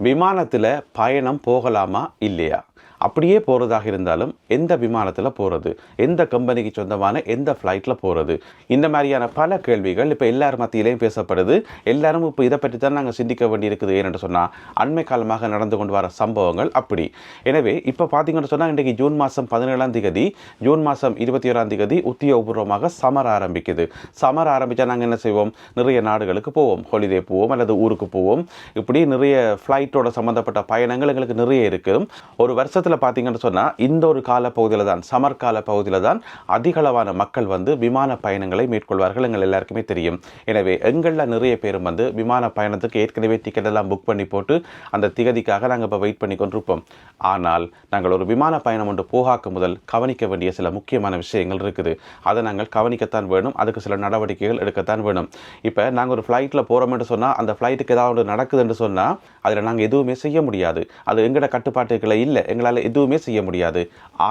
விமானத்தில் பயணம் போகலாமா இல்லையா? அப்படியே போகிறதாக இருந்தாலும் எந்த விமானத்தில் போகிறது, எந்த கம்பெனிக்கு சொந்தமான எந்த ஃப்ளைட்டில் போகிறது, இந்த மாதிரியான பல கேள்விகள் இப்போ எல்லார் மத்தியிலையும் பேசப்படுது. எல்லாரும் இப்போ இதை பற்றி தான் நாங்கள் சிந்திக்க வேண்டியிருக்குது. ஏன்னு சொன்னால் அண்மை காலமாக நடந்து கொண்டு வர சம்பவங்கள் அப்படி. எனவே இப்போ பார்த்தீங்கன்னு சொன்னால் இன்றைக்கு ஜூன் மாதம் 17 ஜூன் மாதம் 21 உத்தியோகபூர்வமாக சமர் ஆரம்பிக்குது. சமர் ஆரம்பித்தா நாங்கள் என்ன செய்வோம்? நிறைய நாடுகளுக்கு போவோம், ஹாலிடே போவோம் அல்லது ஊருக்கு போவோம். இப்படி நிறைய ஃப்ளைட்டோட சம்மந்தப்பட்ட பயணங்கள் எங்களுக்கு நிறைய இருக்குது. ஒரு வருஷத்தில் பார்த்தீங்கன்னு சொன்னால் இந்த ஒரு காலப்பகுதியில் தான், சமர் கால பகுதியில் தான் அதிகளவான மக்கள் விமான பயணங்களை மேற்கொள்வார்கள். எங்கள் எல்லாருக்குமே தெரியும். எனவே எங்களில் நிறைய பேரும் விமான பயணத்துக்கு ஏற்கனவே டிக்கெட் எல்லாம் புக் பண்ணி போட்டு அந்த திகதிக்காக நாங்கள் இப்போ வெயிட் பண்ணி கொண்டிருப்போம். ஆனால் நாங்கள் ஒரு விமான பயணம் ஒன்று போகாக்க முதல் கவனிக்க வேண்டிய சில முக்கியமான விஷயங்கள் இருக்குது. அதை நாங்கள் கவனிக்கத்தான் வேணும். அதுக்கு சில நடவடிக்கைகள் எடுக்கத்தான் வேணும். இப்போ நாங்கள் ஒரு ஃப்ளைட்டில் போகிறோம்னு சொன்னால் அந்த ஃப்ளைட்டுக்கு ஏதாவது ஒன்று நடக்குதுன்னு சொன்னால் அதில் நாங்கள் எதுவுமே செய்ய முடியாது. அது எங்களோட கட்டுப்பாட்டுகளை இல்லை, எங்களால் எதுவுமே செய்ய முடியாது.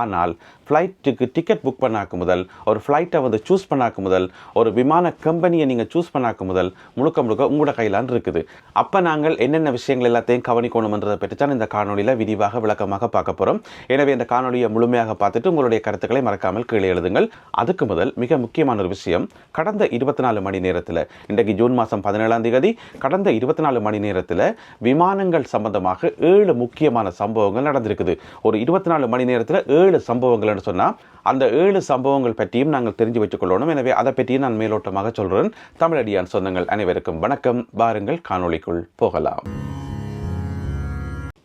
ஆனால் ஃப்ளைட்டுக்கு டிக்கெட் புக் பண்ணாக்க முதல், ஒரு ஃப்ளைட்டை சூஸ் பண்ணாக்க முதல், ஒரு விமான கம்பெனியை நீங்கள் சூஸ் பண்ணாக்க முதல் முழுக்க உங்களோட கையிலான் இருக்குது. அப்போ நாங்கள் என்னென்ன விஷயங்கள் எல்லாத்தையும் கவனிக்கணும்ன்றதை பற்றி தான் இந்த காணொலியில் விரிவாக விளக்கமாக பார்க்க போகிறோம். எனவே இந்த காணொலியை முழுமையாக பார்த்துட்டு உங்களுடைய கருத்துக்களை மறக்காமல் கீழே எழுதுங்கள். அதுக்கு முதல் மிக முக்கியமான ஒரு விஷயம், கடந்த 24 மணி நேரத்தில், இன்றைக்கு ஜூன் மாதம் 17 கடந்த 24 மணி நேரத்தில் விமானங்கள் சம்பந்தமாக 7 முக்கியமான சம்பவங்கள் நடந்திருக்குது. ஒரு 24 மணி நேரத்தில் 7 சம்பவங்கள்னு சொன்னால் அந்த 7 சம்பவங்கள் பற்றியும் நாங்கள் தெரிஞ்சு வச்சுக்கொள்ளணும். எனவே அதை பற்றியும் நான் மேலோட்டமாக சொல்கிறேன். தமிழடியான் சொந்தங்கள் அனைவருக்கும் வணக்கம். வாருங்கள் காணொளிக்குள் போகலாம்.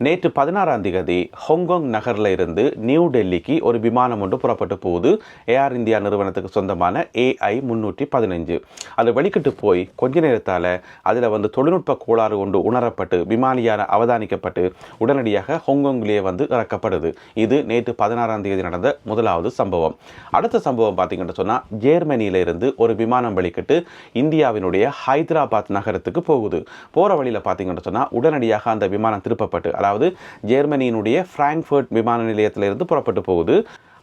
நேற்று 16 ஹாங்காங் நகரில் இருந்து நியூ டெல்லிக்கு ஒரு விமானம் ஒன்று புறப்பட்டு போகுது. ஏர் இந்தியா நிறுவனத்துக்கு சொந்தமான AI-315. அது வெளிக்கிட்டு போய் கொஞ்ச நேரத்தால் அதில் தொழில்நுட்ப கோளாறு ஒன்று உணரப்பட்டு விமானியான அவதானிக்கப்பட்டு உடனடியாக ஹாங்காங்கிலேயே இறக்கப்படுது. இது நேற்று 16 நடந்த முதலாவது சம்பவம். அடுத்த சம்பவம் பார்த்தீங்கன்னு சொன்னால் ஜெர்மனியிலிருந்து ஒரு விமானம் வெளிக்கிட்டு இந்தியாவினுடைய ஹைதராபாத் நகரத்துக்கு போகுது. போகிற வழியில் பார்த்தீங்கன்னு சொன்னால் உடனடியாக அந்த விமானம் திருப்பப்பட்டு, அதாவது ஜெர்மனியினுடைய பிராங்க்ஃபர்ட் விமான நிலையத்திலிருந்து புறப்பட்டு போகுது.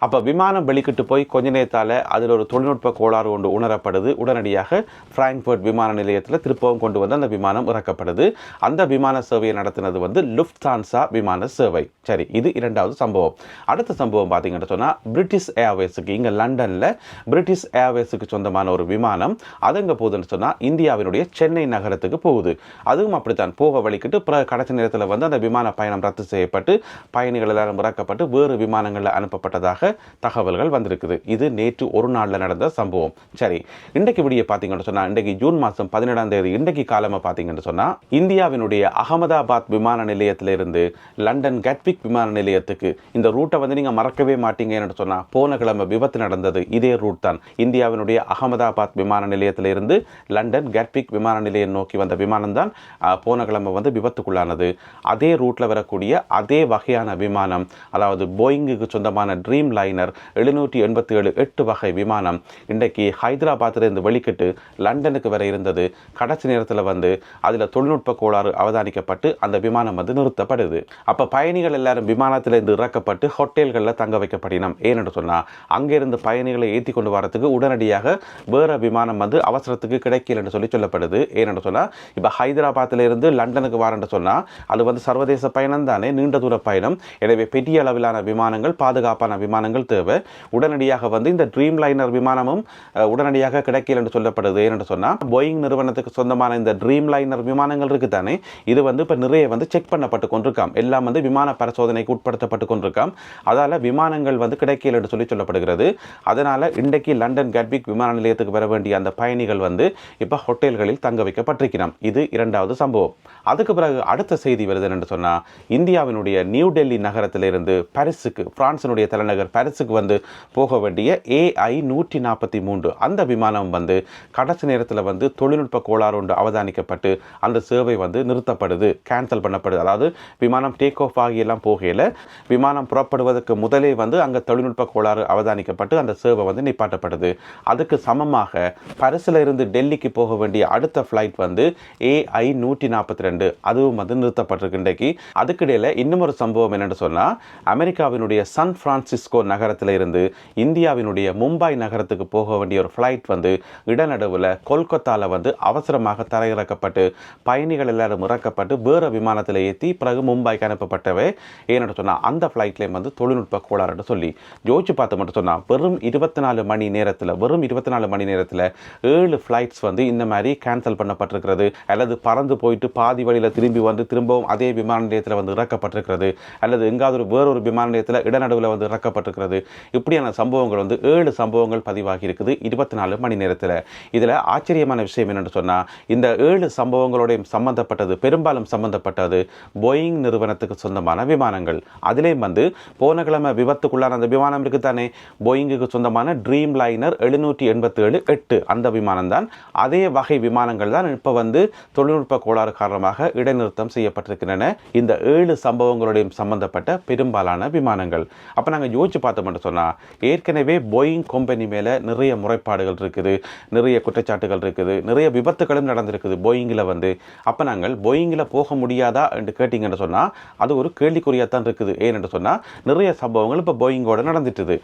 அப்போ விமானம் வெளிக்கிட்டு போய் கொஞ்ச நேரத்தால் அதில் ஒரு தொழில்நுட்ப கோளாறு ஒன்று உணரப்படுது. உடனடியாக பிராங்க்ஃபர்ட் விமான நிலையத்தில் திருப்பவும் கொண்டு வந்து அந்த விமானம் இறக்கப்படுது. அந்த விமான சேவையை நடத்தினது லுஃப்தான்சா விமான சேவை. சரி, இது இரண்டாவது சம்பவம். அடுத்த சம்பவம் பார்த்தீங்கன்னு சொன்னால் பிரிட்டிஷ் ஏர்வேஸுக்கு, இங்கே லண்டனில் பிரிட்டிஷ் ஏர்வேஸுக்கு சொந்தமான ஒரு விமானம் அது எங்கே போகுதுன்னு சொன்னால் இந்தியாவினுடைய சென்னை நகரத்துக்கு போகுது. அதுவும் அப்படித்தான் போக வலிக்கிட்டு கடைசி நேரத்தில் அந்த விமான பயணம் ரத்து செய்யப்பட்டு பயணிகள் எல்லாரும் இறக்கப்பட்டு வேறு விமானங்களில் அனுப்பப்பட்டதாக தகவல்கள் வந்திருக்குது. இது நேற்று ஒரு நாளில் நடந்த சம்பவம். சரி, இன்றைக்கு விடிய பார்த்தீங்கன்னு சொன்னால் இன்றைக்கு ஜூன் மாதம் 17 இன்றைக்கு காலமாக பார்த்தீங்கன்னு சொன்னால் இந்தியாவினுடைய அகமதாபாத் விமான நிலையத்திலிருந்து லண்டன் கட்விக் விமான நிலையத்துக்கு இந்த ரூட்டை நீங்கள் மறக்கவே மாட்டீங்கன்னு சொன்னால் போன கிழமை விபத்து நடந்தது இதே ரூட் தான். இந்தியாவினுடைய அகமதாபாத் விமான நிலையத்திலிருந்து லண்டன் கட்விக் விமான நிலையம் நோக்கி வந்த விமானம் தான் போன கிழமை விபத்துக்குள்ளானது. அதே ரூட்டில் வரக்கூடிய அதே வகையான விமானம், அதாவது போயிங்குக்கு சொந்தமான ட்ரீம் லைனர் 787 8 வகை விமானம் இன்றைக்கு ஹைதராபாத்திலிருந்து வெளிக்கிட்டு லண்டனுக்கு வர இருந்தது. கடைசி நேரத்தில் அதில் தொழில்நுட்ப கோளாறு அவதானிக்கப்பட்டு அந்த விமானம் நிறுத்தப்படுது. அப்போ பயணிகள் எல்லாரும் விமானத்திலிருந்து இறக்கப்பட்டு ஹோட்டல்களில் தங்க வைக்கப்படினோம். ஏன்னு சொன்னால் அங்கிருந்து பயணிகளை ஏற்றி கொண்டு வரத்துக்கு உடனடியாக வேறு விமானம் அவசரத்துக்கு கிடைக்கல என்று சொல்லப்படுது. ஏன்னு சொன்னால் இப்போ ஹைதராபாத்திலிருந்து லண்டனுக்கு வரேன்னு சொன்னால் அது சர்வதேச பயணம் தானே, நீண்ட தூர பயணம். எனவே பெரிய அளவிலான விமானங்கள், பாதுகாப்பான விமானங்கள் தேவை. உடனடியாக இந்த ட்ரீம் லைனர் விமானமும் உடனடியாக கிடைக்கல என்று சொல்லப்படுது. ஏன்னு சொன்னால் போயிங் நிறுவனத்துக்கு சொந்தமான இந்த ட்ரீம் லைனர் விமானங்கள் இருக்கு தானே, இது இப்போ நிறைய செக் பண்ணப்பட்டு கொண்டிருக்காம். எல்லாம் விமான பரிசோதனைக்கு உட்படுத்தப்பட்டு கொண்டிருக்காம். அதால் விமானங்கள் கிடைக்கல என்று சொல்லப்படுகிறது. அதனால் இன்றைக்கு லண்டன் கட்விக் விமான நிலையத்துக்கு வர வேண்டிய அந்த பயணிகள் இப்போ ஹோட்டல்களில் தங்க வைக்கப்பட்டிருக்கிறான். இது இரண்டாவது சம்பவம். அதுக்கு பிறகு அடுத்த செய்தி வருது என்று சொன்னால் இந்தியாவினுடைய நியூ டெல்லி நகரத்திலிருந்து பாரிஸுக்கு, பிரான்சினுடைய தலைநகர் பாரிஸுக்கு போக வேண்டிய AI-143 அந்த விமானம் கடைசி நேரத்தில் தொழில்நுட்ப கோளாறு ஒன்று அவதானிக்கப்பட்டு அந்த சேவை நிறுத்தப்படுது, கேன்சல் பண்ணப்படுது. அதாவது விமானம் டேக் ஆஃப் ஆகியெல்லாம் போகையில் விமானம் புறப்படுவதற்கு முதலே அங்கே தொழில்நுட்ப கோளாறு அவதானிக்கப்பட்டு அந்த சேவை நிப்பாட்டப்படுது. அதுக்கு சமமாக பாரிஸில் இருந்து டெல்லிக்கு போக வேண்டிய அடுத்த ஃப்ளைட் AI-142 அதுவும் நிறுத்தப்பட்டிருக்கு இன்றைக்கு. அதுக்கிடையில் இன்னும் ஒரு சம்பவம் என்னென்னு சொன்னால் அமெரிக்காவினுடைய சான் பிரான்சிஸ்கோ நகரத்தில் இருந்து இந்தியாவினுடைய மும்பை நகரத்துக்கு போக வேண்டிய ஒரு ஃப்ளைட் வந்து இடநடுவில் கொல்கத்தாவில் வந்து அவசரமாக தரையிறக்கப்பட்டு பயணிகள் எல்லாரும் இறக்கப்பட்டு வேறு விமானத்தில் ஏற்றி பிறகு மும்பைக்கு அனுப்பப்பட்டவை. ஏன்னு சொன்னால் அந்த ஃப்ளைட்லேயும் வந்து தொழில்நுட்ப கோளாறுன்னு சொல்லி யோசிச்சு பார்த்து மட்டும் சொன்னால் வெறும் 24 மணி நேரத்தில் 7 ஃப்ளைட்ஸ் வந்து இந்த மாதிரி கேன்சல் பண்ணப்பட்டிருக்கிறது, அல்லது பறந்து போயிட்டு பாதி வழியில் திரும்பி வந்து திரும்பவும் அதே விமான நிலையத்தில் வந்து இறக்கப்பட்டிருக்கிறது, அல்லது எங்காவது வேறொரு விமான நிலையத்தில் இடநடுவில் வந்து இறக்கப்பட்டிருக்கிறது. இப்படியான சம்பவங்கள் வந்து 7 சம்பவங்கள் பதிவாகி இருக்குது 24 மணி நேரத்தில். இதில் ஆச்சரியமான விஷயம் என்னென்னு சொன்னால் இந்த 7 சம்பவங்களோடையும் சம்பந்தப்பட்டது பெரும்பாலும் சம்பந்தப்பட்டது போயிங் நிறுவனத்துக்கு சொந்தமான விமானங்கள். அதிலேயும் வந்து போன கிழமை விபத்துக்குள்ளான அந்த விமானம் இருக்குது தானே, போயிங்குக்கு சொந்தமான ட்ரீம் லைனர் 787-8 அந்த விமானம் தான். அதே வகை விமானங்கள் தான் இப்போ வந்து தொழில்நுட்ப கோளாறு காரணமாக இடைநிறுத்தம் செய்யப்பட்டிருக்கின்றன. இந்த 7 சம்பவங்களுடையும் சம்பந்தப்பட்ட பெரும்பாலான விமானங்கள். அப்போ நாங்கள் யோசிச்சு பார்த்தோம்னு சொன்னால் ஏற்கனவே போயிங் கம்பெனி மேலே நிறைய முறைப்பாடுகள் இருக்குது, நிறைய குற்றச்சாட்டுகள் இருக்குது, நிறைய விபத்துகளும் நடந்திருக்குது போயிங்கில் வந்து. அப்போ நாங்கள் போயிங்கில் போக முடியாதா என்று கேட்டிங்கன்னு சொன்னால் அது ஒரு கேள்விக்குறியாக தான் இருக்குது. ஏன்னு சொன்னால் நிறைய சம்பவங்கள் இப்போ போயிங்கோட நடந்துட்டுது.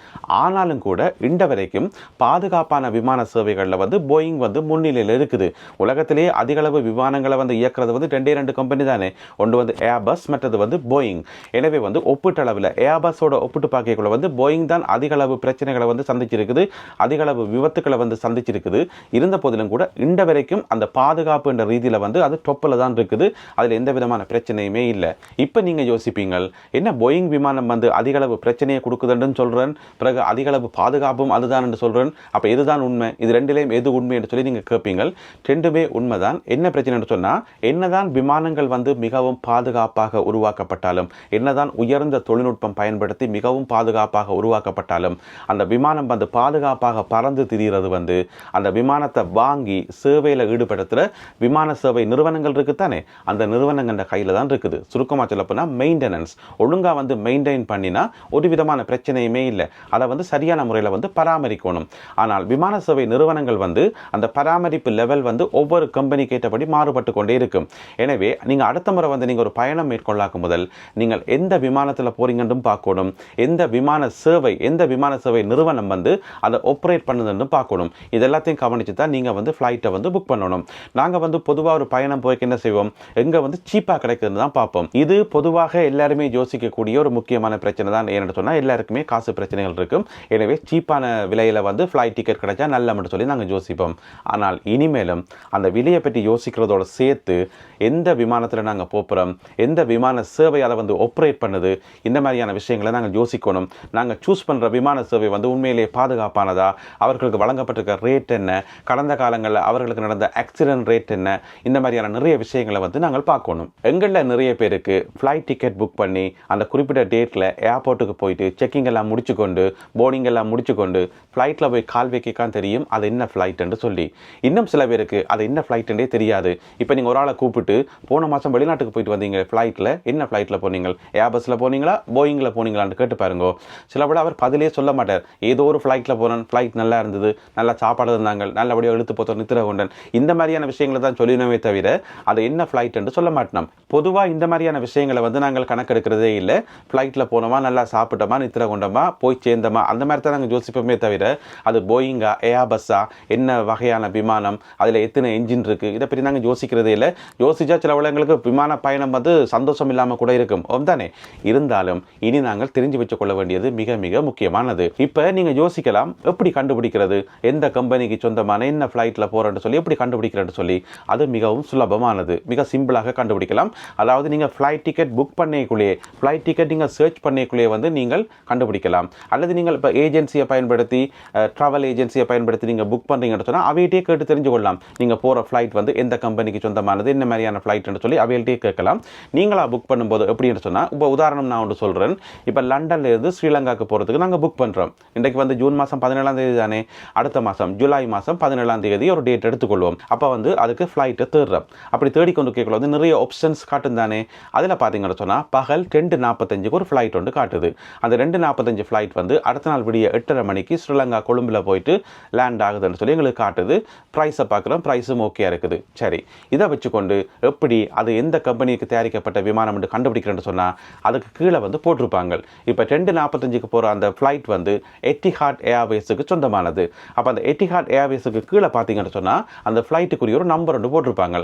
ஆனாலும் கூட இன்ற வரைக்கும் பாதுகாப்பான விமான சேவைகளில் வந்து போயிங் வந்து முன்னிலையில் இருக்குது. உலகத்திலேயே அதிகளவு விமானங்களை வந்து இயக்கிறது வந்து 2 கம்பெனி தானே, ஒன்று வந்து ஏர்பஸ், மற்றது வந்து போயிங். எனவே வந்து ஒப்பீட்டளவில் ஏர்பஸோட ஒப்பிட்டு பார்க்கக்குள்ள வந்து போயிங் தான் அதிகளவு பிரச்சனைகளை வந்து சந்திச்சிருக்குது, அதிகளவு விபத்துக்களை வந்து சந்திச்சிருக்குது. இருந்த போதிலும் கூட இன்ற வரைக்கும் அந்த பாதுகாப்பு என்ற ரீதியில் வந்து அது டொப்பில் தான் இருக்குது, அதில் எந்த விதமான பிரச்சனையுமே இல்லை. இப்போ நீங்கள் யோசிப்பீங்கள், என்ன போயிங் விமானம் வந்து அதிகளவு பிரச்சனையை கொடுக்குதுன்னு சொல்கிறேன், பிறகு அதிகளவு பாதுகாப்பும் அதுதான் என்று சொல்கிறேன், அப்போ இதுதான் உண்மை, இது ரெண்டிலையும் எது உண்மை என்று சொல்லி நீங்கள் கேட்பீங்கள். ரெண்டுமே உண்மைதான். என்ன பிரச்சனைன்னு சொன்னால் என்னதான் விமானங்கள் வந்து மிகவும் பாதுகாப்பாக உருவாக்கப்பட்டாலும், என்னதான் உயர்ந்த தொழில்நுட்பம் பயன்படுத்தி மிகவும் பாதுகாப்பாக உருவாக்கப்பட்டாலும் அந்த விமானம் வந்து பாதுகாப்பாக பறந்து திரிகிறது வந்து அந்த விமானத்தை வாங்கி சேவையில் ஈடுபடுத்துகிற விமான சேவை நிறுவனங்கள் இருக்குத்தானே, அந்த நிறுவனங்கள் கையில் தான் இருக்குது. சுருக்கமாக சொல்லப்போனால் மெயின்டெனன்ஸ் ஒழுங்காக வந்து மெயின்டைன் பண்ணினா ஒரு விதமான பிரச்சனையுமே இல்லை, அதை வந்து சரியான முறையில் வந்து பராமரிக்கணும். ஆனால் விமான சேவை நிறுவனங்கள் வந்து அந்த பராமரிப்பு லெவல் வந்து ஒவ்வொரு கம்பெனிக்கு ஏற்றபடி மாறுபட்டு கொண்டே இருக்கும். எனவே நீங்கள் அடுத்த முறை வந்து நீங்கள் ஒரு பயணம் மேற்கொள்ளாக்கும் முதல் நீங்கள் எந்த விமானத்தில் போறீங்கன்னு பார்க்கணும், எந்த விமான சேவை நிறுவனம் வந்து அதை ஆப்ரேட் பண்ணுதுன்னு பார்க்கணும். இதெல்லாத்தையும் கவனித்து தான் நீங்கள் வந்து ஃப்ளைட்டை வந்து புக் பண்ணணும். நாங்கள் வந்து பொதுவாக ஒரு பயணம் போய்க்கு என்ன செய்வோம், எங்கே வந்து சீப்பாக கிடைக்குதுன்னு தான் பார்ப்போம். இது பொதுவாக எல்லாருமே யோசிக்கக்கூடிய ஒரு முக்கியமான பிரச்சனை தான். ஏன்னு சொன்னால் எல்லாருக்குமே காசு பிரச்சனைகள் இருக்கும். எனவே சீப்பான விலையில் வந்து ஃப்ளைட் டிக்கெட் கிடைச்சா நல்ல சொல்லி நாங்கள் யோசிப்போம். ஆனால் இனிமேலும் அந்த விலையை பற்றி யோசிக்கிறதோட சேர்த்து எந்த விமானத்தில் நாங்கள் போகிறோம், எந்த விமான சேவை அதை வந்து ஆப்ரேட் பண்ணுது, இந்த மாதிரியான விஷயங்களை நாங்கள் யோசிக்கணும். நாங்கள் சூஸ் பண்ணுற விமான சேவை வந்து உண்மையிலேயே பாதுகாப்பானதா, அவர்களுக்கு வழங்கப்பட்டிருக்க ரேட் என்ன, கடந்த காலங்களில் அவர்களுக்கு நடந்த ஆக்சிடென்ட் ரேட் என்ன, இந்த மாதிரியான நிறைய விஷயங்களை வந்து நாங்கள் பார்க்கணும். எங்களில் நிறைய பேருக்கு ஃப்ளைட் டிக்கெட் புக் பண்ணி அந்த குறிப்பிட்ட டேட்டில் ஏர்போர்ட்டுக்கு போயிட்டு செக்கிங் எல்லாம் முடிச்சுக்கொண்டு போர்டிங் எல்லாம் முடிச்சுக்கொண்டு ஃப்ளைட்டில் போய் கால் வைக்கான் தெரியும் அது என்ன ஃப்ளைட்டுன்னு சொல்லி. இன்னும் சில பேருக்கு அது என்ன ஃப்ளைட்டுன்றே தெரியாது. இப்போ நீங்கள் ஒரு ஆளை கூப்பிட்டு போன மாதம் வெளிநாட்டுக்கு போயிட்டு வந்தீங்க ஃப்ளைட்டில், என்ன ஃப்ளைட்டில் போனீங்க, ஏர்பஸில் போனீங்களா போயிங்கில் போனீங்களான்னு கேட்டு பாருங்க. சில விட அவர் பதிலே சொல்ல மாட்டார், ஏதோ ஒரு ஃப்ளைட்டில் போனேன், ஃப்ளைட் நல்லா இருந்தது, நல்லா சாப்பாடு இருந்தாங்க, நல்லபடியாக இழுத்து போத்தோம், நித்திர கொண்டன், இந்த மாதிரியான விஷயங்களை தான் சொல்லினவே தவிர அது என்ன ஃப்ளைட் என்று சொல்ல மாட்டோம். பொதுவாக இந்த மாதிரியான விஷயங்களை வந்து நாங்கள் கணக்கெடுக்கிறதே இல்லை. ஃப்ளைட்டில் போனோமா, நல்லா சாப்பிட்டோமா, நித்திர கொண்டோமா, போய் சேர்ந்தோமா, அந்த மாதிரி தான் நாங்கள் யோசிப்போமே தவிர அது போயிங்கா ஏர்பஸ்ஸா, என்ன வகையான விமானம், அதில் எத்தனை என்ஜின் இருக்குது, இதை பற்றி நாங்கள் யோசிக்கிறதே இல்லை. யோசிச்சா சில எங்களுக்கு விமான பயணம் வந்து சந்தோஷம் இல்லாமல் கூட இருக்கும் தானே. இருந்தாலும் இனி நாங்கள் தெரிஞ்சு வச்சு கொள்ள வேண்டியது மிக மிக முக்கியமானது. இப்போ நீங்கள் யோசிக்கலாம், எப்படி கண்டுபிடிக்கிறது, எந்த கம்பெனிக்கு சொந்தமான என்ன ஃப்ளைட்டில் போகிறேன்னு சொல்லி எப்படி கண்டுபிடிக்கிறேன்னு சொல்லி. அது மிகவும் சுலபமானது, மிக சிம்பிளாக கண்டுபிடிக்கலாம். அதாவது நீங்கள் ஃப்ளைட் டிக்கெட் புக் பண்ணிக்குள்ளேயே, ஃப்ளைட் டிக்கெட் நீங்கள் சர்ச் பண்ணிக்குள்ளேயே வந்து நீங்கள் கண்டுபிடிக்கலாம். அல்லது நீங்கள் இப்போ ஏஜென்சியை பயன்படுத்தி, ட்ராவல் ஏஜென்சியை பயன்படுத்தி நீங்கள் புக் பண்ணுறீங்கன்னு சொன்னால் அவையிட்டே கேட்டு தெரிஞ்சு கொள்ளலாம். நீங்கள் போகிற ஃப்ளைட் வந்து எந்த கம்பெனிக்கு சொந்தமானது, என்ன மாதிரியான ஃப்ளைட்னு சொல்லி அவையிட்டே கேட்கலாம். நீங்களாக புக் பண்ணும்போது எப்படின்னு சொன்னால், இப்போ உதாரணம் நான் ஒன்று சொல்கிறேன். இப்போ லண்டன்லேருந்து ஸ்ரீலங்காவுக்கு போகிறதுக்கு நாங்கள் புக் பண்ணுறோம். இன்றைக்கு வந்து ஜூன் மாதம் 17ஆம் தேதி தானே, அடுத்த மாதம் ஜூலை மாதம் 17ஆம் தேதி ஒரு டேட் எடுத்துக்கொள்வோம். அப்போ வந்து அதுக்கு ஃப்ளைட்டை தேடுறோம். அப்படி தேடிக்கொண்டு கேட்கல வந்து நிறைய ஆப்ஷன்ஸ் காட்டும் தானே. அதில் பார்த்தீங்கன்னு சொன்னால் பகல் 2:45 ஒரு ஃப்ளைட் ஒன்று காட்டுது. அந்த 2:45 ஃப்ளைட் வந்து அடுத்த நாள் விடிய 8:30 மணிக்கு ஸ்ரீலங்கா கொழும்பில் போயிட்டு லேண்ட் ஆகுதுன்னு சொல்லி எங்களுக்கு காட்டுது. ப்ரைஸை பார்க்குறோம், ப்ரைஸும் ஓகே இருக்குது. சரி, இதை வச்சுக்கொண்டு எப்படி அது எந்த கம்பெனிக்கு தயாரிக்கப்பட்ட விமானம் என்று கண்டுபிடிக்கிறேன்னு சொன்னால் அதுக்கு கீழே வந்து போட்டிருப்பாங்க. இப்போ 2:45 135க்கு போகிற அந்த ஃப்ளைட் வந்து எட்டிஹாட் ஏர்வேஸுக்கு சொந்தமானது. அப்போ அந்த எட்டிஹாட் ஏர்வேஸுக்கு கீழே பார்த்தீங்கன்னு சொன்னால் அந்த ஃப்ளைட்டுக்குரிய ஒரு நம்பர் ஒன்று போட்டிருப்பாங்க,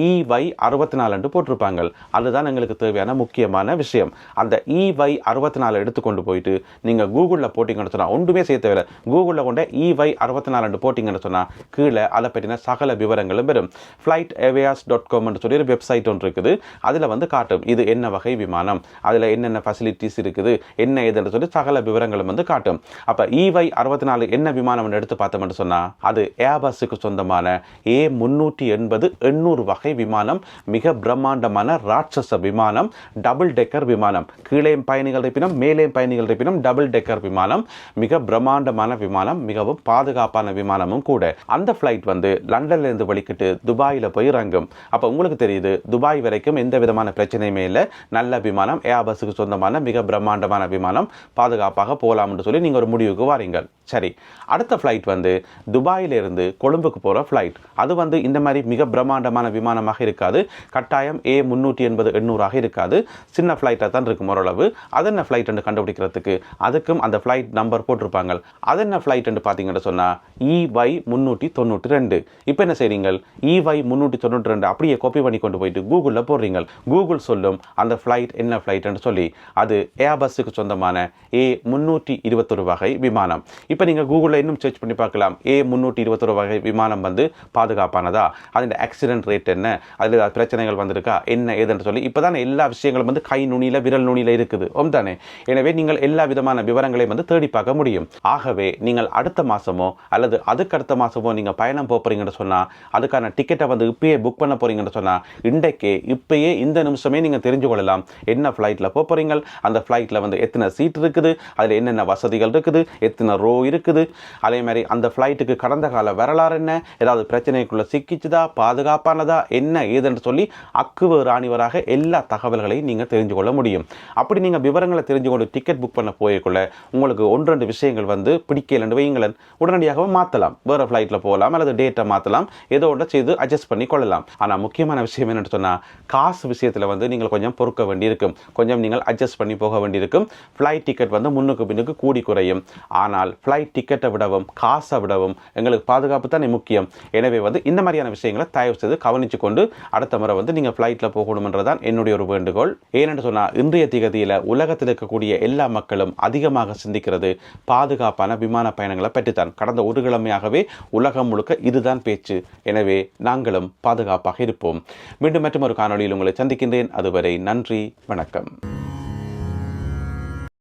EY64 போட்டிருப்பாங்க. அதுதான் எங்களுக்கு தேவையான முக்கியமான விஷயம். அந்த EY64 எடுத்துக்கொண்டு போயிட்டு நீங்கள் கூகுளில் போட்டிங்கன்னு சொன்னால் ஒன்றுமே செய்ய தேவையில்லை. கூகுளில் கொண்ட EY64 போட்டிங்கன்னு சொன்னால் கீழே அதை பற்றின சகல விவரங்களும் வரும். flightavias.com சொல்லி ஒரு வெப்சைட் ஒன்று இருக்குது. அதில் வந்து காட்டும் இது என்ன வகை விமானம், அதில் என்னென்ன ஃபெசிலிட்டிஸ் இருக்குது, என்ன ஏதுன்னு சொல்லி சகல விவரங்களும் வந்து காட்டும். அப்போ EY64 என்ன விமானம் எடுத்து பார்த்தோம்னு சொன்னால் அது ஏர்பஸுக்கு சொந்தமான A380-800 வகை விமானம். மிக பிரம்மாண்டமான ராட்சச விமானம், டபுள் டெக்கர் விமானம். கீழேயும் பயணிகள் இருப்பினும் மேலேயும் பயணிகள் இருப்பினும் டபுள் டெக்கர் விமானம். மிக பிரம்மாண்டமான விமானம், மிகவும் பாதுகாப்பான விமானமும் கூட. அந்த ஃப்ளைட் வந்து லண்டன்ல இருந்து வெளிக்கிட்டு துபாயில் போய் இறங்கும். அப்போ உங்களுக்கு தெரியுது துபாய் வரைக்கும் எந்த விதமான பிரச்சனையுமே இல்லை. நல்ல விமானம், ஏர்பஸுக்கு சொந்தமான மிக பிரம்மாண்டமான விமானம், பாதுகாப்பாக போகலாம்னு சொல்லி நீங்கள் ஒரு முடிவுக்கு வாரீங்கள். சரி, அடுத்த ஃப்ளைட் வந்து துபாயிலிருந்து கொழும்புக்கு போகிற ஃப்ளைட். அது வந்து இந்த மாதிரி மிக பிரம்மாண்டமான விமானமாக இருக்காது. கட்டாயம் A380-800 இருக்காது. சின்ன ஃப்ளைட்டாக தான் இருக்கும் ஓரளவு. அது என்ன ஃப்ளைட் என்று கண்டுபிடிக்கிறதுக்கு அதுக்கும் அந்த ஃப்ளைட் நம்பர் போட்டிருப்பாங்க. அது என்ன ஃப்ளைட் என்று பார்த்தீங்கன்னு சொன்னால் EY392. இப்போ என்ன செய்றீங்க, EY392 அப்படியே காப்பி பண்ணி கொண்டு போயிட்டு கூகுளில் போடுறீங்க. கூகுள் சொல்லும் அந்த ஃப்ளைட் என்ன ஃப்ளைட்னு சொல்லி. அது ஏர்பஸுக்கு சொந்தமான A321 வகை விமானம். இப்போ நீங்கள் கூகுளில் இன்னும் சர்ச் பண்ணி பார்க்கலாம். A321 வகை விமானம் வந்து பாதுகாப்பானதா, அதோட ஆக்சிடென்ட் ரேட் என்ன, அதில் பிரச்சனைகள் வந்திருக்கா, என்ன ஏதுன்னு சொல்லி. இப்போ தானே எல்லா விஷயங்களும் வந்து கை நுனியில் விரல் நுனியில் இருக்குது தானே. எனவே நீங்கள் எல்லா விதமான விவரங்களையும் வந்து தேடி பார்க்க முடியும். ஆகவே நீங்கள் அடுத்த மாதமோ அல்லது அதுக்கு அடுத்த மாதமோ நீங்கள் பயணம் போகிறீங்கன்னு சொன்னால் அதுக்கான டிக்கெட்டை வந்து இப்பயே புக் பண்ண போகிறீங்கன்னு சொன்னால் இன்றைக்கே இப்பயே இந்த நிமிஷமே நீங்கள் தெரிஞ்சு கொள்ளலாம் என்ன ஃப்ளைட்டில் போகிறீங்க, அந்த ஃப்ளைட்டில் வந்து எத்தனை சீட் இருக்குது, அதில் என்னென்ன வசதிகள் இருக்குது, எத்தனை ரோ இருக்குது, அதே மாதிரி அந்த ஃப்ளைட்டுக்கு கடந்த கால வரலாறு என்ன, ஏதாவது பிரச்சனைக்குள்ளே சிக்கிச்சுதா, பாதுகாப்பானதா, என்ன ஏதுன்னு சொல்லி அக்குவ ராணிவராக எல்லா தகவல்களையும் நீங்கள் தெரிஞ்சு கொள்ள முடியும். அப்படி நீங்கள் விவரங்களை தெரிஞ்சு கொண்டு டிக்கெட் புக் பண்ண போயக்குள்ள உங்களுக்கு 1-2 விஷயங்கள் வந்து பிடிக்கலன்னு வைங்களேன், உடனடியாக மாற்றலாம். வேறு ஃப்ளைட்டில் போகலாம் அல்லது டேட்டை மாற்றலாம், ஏதோ ஒன்று செய்து அட்ஜஸ்ட் பண்ணி கொள்ளலாம். ஆனால் முக்கியமான விஷயம் என்னென்னு சொன்னால் காசு விஷயத்தில் வந்து நீங்கள் கொஞ்சம் பொறுக்க வேண்டியிருக்கும், கொஞ்சம் நீங்கள் அட்ஜஸ்ட் பண்ணி போக வேண்டியிருக்கும். ஃப்ளைட் டிக்கெட் வந்து முன்னுக்கு பின்னுக்கு கூடி குறையும். ஆனால் ஃப்ளைட் டிக்கெட்டை விடவும் காசை விடவும் எங்களுக்கு பாதுகாப்பு தானே முக்கியம். எனவே வந்து இந்த மாதிரியான விஷயங்களை தயவு செய்து கவனித்து கொண்டு அடுத்த முறை வந்து நீங்கள் ஃப்ளைட்டில் போகணுமென்றதான் என்னுடைய ஒரு வேண்டுகோள். ஏனென்று சொன்னால் இன்றைய திகதியில் உலகத்தில் இருக்கக்கூடிய எல்லா மக்களும் அதிகமாக சிந்திக்கிறது பாதுகாப்பான விமான பயணங்களை பற்றித்தான். கடந்த ஒரு கிழமையாகவே உலகம் முழுக்க இதுதான் பேச்சு. எனவே நாங்களும் பாதுகாப்பாக இருப்போம். மீண்டும் மற்றும் ஒரு காணொளியில் உங்களை சந்திக்கின்றேன். அதுவரை நன்றி, வணக்கம்.